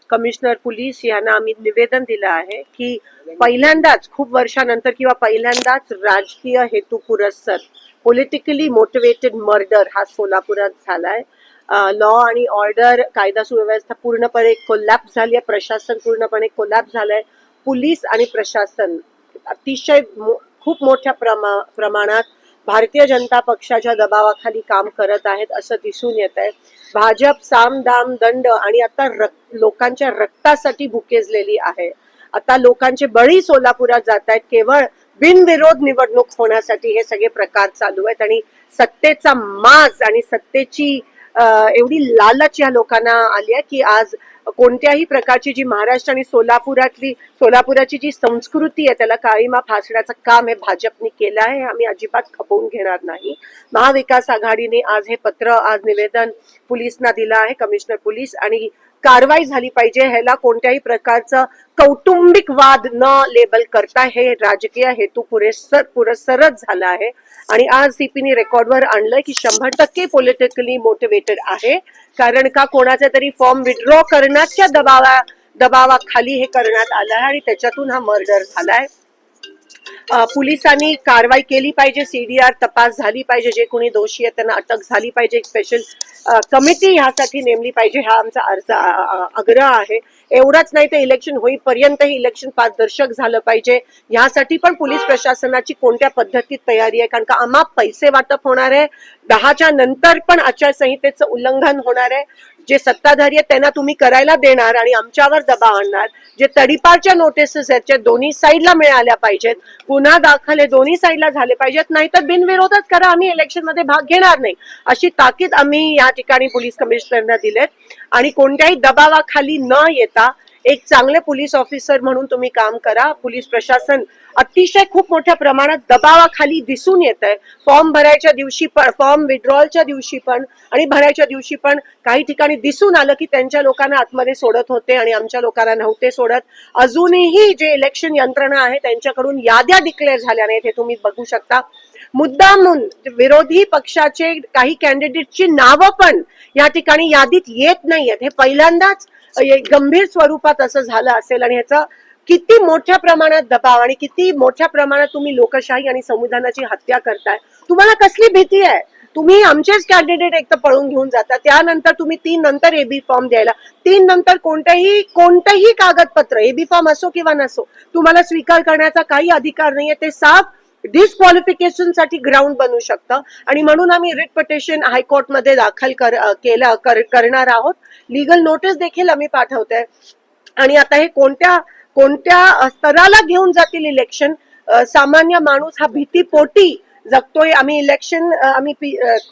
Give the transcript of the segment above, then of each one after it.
Commissioner police यांना आम्ही निवेदन दिलं आहे की पहिल्यांदाच खूप वर्षानंतर किंवा पहिल्यांदाच राजकीय हेतू पुरस्सर पॉलिटिकली मोटिवेटेड मर्डर हा सोलापुरात झालाय. लॉ आणि ऑर्डर, कायदा सुव्यवस्था पूर्णपणे कोलॅप्स झाली आहे. प्रशासन पूर्णपणे कोलॅप्स झालंय. पोलीस आणि प्रशासन अतिशय खूप मोठ्या प्रमाणात भारतीय जनता पक्षाच्या दबावाखाली काम करत आहेत असं दिसून येत आहे. भाजप साम दाम दंड आणि आता लोकांच्या रक्तासाठी भुकेजलेली आहे. आता लोकांचे बळी सोलापुरात जात आहेत केवळ बिनविरोध निवडणूक होण्यासाठी. हे सगळे प्रकार चालू आहेत आणि सत्तेचा माज आणि सत्तेची एवढी लालच या लोकांना आली आहे की आज कोणत्याही प्रकारची जी महाराष्ट्र आणि सोलापुराची जी संस्कृती आहे त्याला काळीमा फासण्याचं काम हे भाजपने केलं आहे. आम्ही अजिबात खपवून घेणार नाही. महाविकास आघाडीने आज हे पत्र, आज निवेदन पोलिसांना दिलं आहे, कमिशनर पोलीस, आणि कारवाई झाली पाहिजे. ह्याला कोणत्याही प्रकारचं कौटुंबिक वाद न लेबल करता हे राजकीय हेतू पुरस्सरच झाला आहे. आणि आज सीपीने रेकॉर्डवर आणलंय की 100% पॉलिटिकली मोटिवेटेड आहे. कारण का कोणाचा तरी फॉर्म विड्रॉ करण्याच्या दबावाखाली हे करण्यात आलं आहे आणि त्याच्यातून हा मर्डर झालाय. पोलिसांनी कारवाई केली पाहिजे, सीडीआर तपास झाली पाहिजे, जे कोणी दोषी आहेत त्यांना अटक झाली पाहिजे, एक स्पेशल कमिटी ह्यासाठी नेमली पाहिजे, हा आमचा आग्रह आहे. एवढंच नाही तर इलेक्शन होईपर्यंत हे इलेक्शन पारदर्शक झालं पाहिजे. ह्यासाठी पण पोलीस प्रशासनाची कोणत्या पद्धतीत तयारी आहे, कारण का अमाप पैसे वाटप होणार आहे. 10च्या नंतर पण आचारसंहितेचं उल्लंघन होणार आहे. जे सत्ताधारी आहेत त्यांना तुम्ही करायला देणार आणि आमच्यावर दबाव आणणार. जे तडीपारच्या नोटिसेस आहेत त्या दोन्ही साईडला मिळाल्या पाहिजेत, गुन्हा दाखल हे दोन्ही साईडला झाले पाहिजेत, नाहीतर बिनविरोधच करा, आम्ही इलेक्शन मध्ये भाग घेणार नाही, अशी ताकीद आम्ही या ठिकाणी पोलीस कमिशनरना दिलेत. आणि कोणत्याही दबावाखाली न येता एक चांगले पोलीस ऑफिसर म्हणून तुम्ही काम करा. पोलीस प्रशासन अतिशय खूप मोठ्या प्रमाणात दबावाखाली दिसून येत आहे. फॉर्म भरायच्या दिवशी पण, फॉर्म विड्रॉलच्या दिवशी पण आणि भरायच्या दिवशी पण काही ठिकाणी दिसून आलं की त्यांच्या लोकांना आतमध्ये सोडत होते आणि आमच्या लोकांना नव्हते सोडत. अजूनही जे इलेक्शन यंत्रणा आहे त्यांच्याकडून याद्या डिक्लेअर झाल्या नाहीत, हे तुम्ही बघू शकता. मुद्दामून विरोधी पक्षाचे काही कॅन्डिडेटची नावं पण या ठिकाणी यादीत येत नाहीयेत. हे पहिल्यांदाच गंभीर स्वरूपात असं झालं असेल आणि ह्याचा किती मोठ्या प्रमाणात दबाव आणि किती मोठ्या प्रमाणात तुम्ही लोकशाही आणि संविधानाची हत्या करताय. तुम्हाला कसली भीती आहे? तुम्ही आमचेच कॅन्डिडेट एक तर पळून घेऊन जाता, त्यानंतर तुम्ही 3 नंतर एबी फॉर्म द्यायला, 3 नंतर कोणतेही कागदपत्र, एबी फॉर्म असो किंवा नसो, तुम्हाला स्वीकार करण्याचा काही अधिकार नाहीये. ते साफ डिस्क्वालिफिकेशन साठी ग्राउंड बनू शकतं. आणि म्हणून आम्ही रिट पिटिशन हायकोर्टमध्ये दाखल करणार आहोत. लीगल नोटीस देखील आम्ही पाठवतोय. आणि आता हे कोणत्या स्तराला घेऊन जातील इलेक्शन, सामान्य माणूस हा भीतीपोटी जगतोय. आम्ही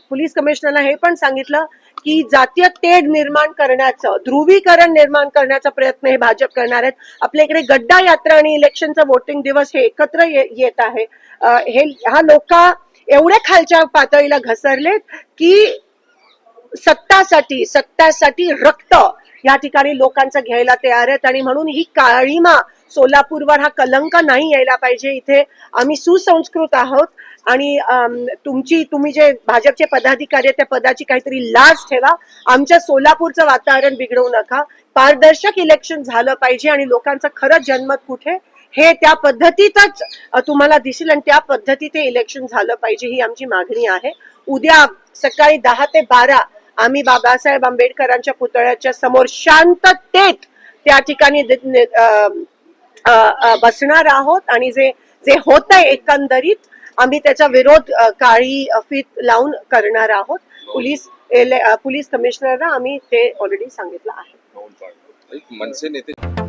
पोलीस कमिशनरला हे पण सांगितलं की जातीय तेढ निर्माण करण्याचं, ध्रुवीकरण निर्माण करण्याचा प्रयत्न हे भाजप करणार आहेत. आपल्या इकडे गड्डा यात्रा आणि इलेक्शनचा वोटिंग दिवस हे एकत्र येत आहे. हा लोक एवढ्या खालच्या पातळीला घसरलेत की सत्तासाठी रक्त या ठिकाणी लोकांचं घ्यायला तयार आहेत. आणि म्हणून ही काळीमा सोलापूरवर, हा कलंक नाही यायला पाहिजे. इथे आम्ही सुसंस्कृत आहोत आणि तुम्ही जे भाजपचे पदाधिकारी आहेत त्या पदाची काहीतरी लाज ठेवा. आमच्या सोलापूरचं वातावरण बिघडवू नका. पारदर्शक इलेक्शन झालं पाहिजे आणि लोकांचं खरं जनमत कुठे हे त्या पद्धतीतच तुम्हाला दिसेल आणि त्या पद्धतीत हे इलेक्शन झालं पाहिजे, ही आमची मागणी आहे. उद्या सकाळी 10 ते 12 आम्ही बाबासाहेब आंबेडकरांच्या पुतळ्याच्या समोर शांततेत त्या ठिकाणी बसणार आहोत आणि जे होत आहे एकंदरीत आम्ही त्याचा विरोध काळी फीत लावून करणार आहोत. पोलीस कमिशनरना आम्ही ते ऑलरेडी सांगितलं आहे. मनसे नेते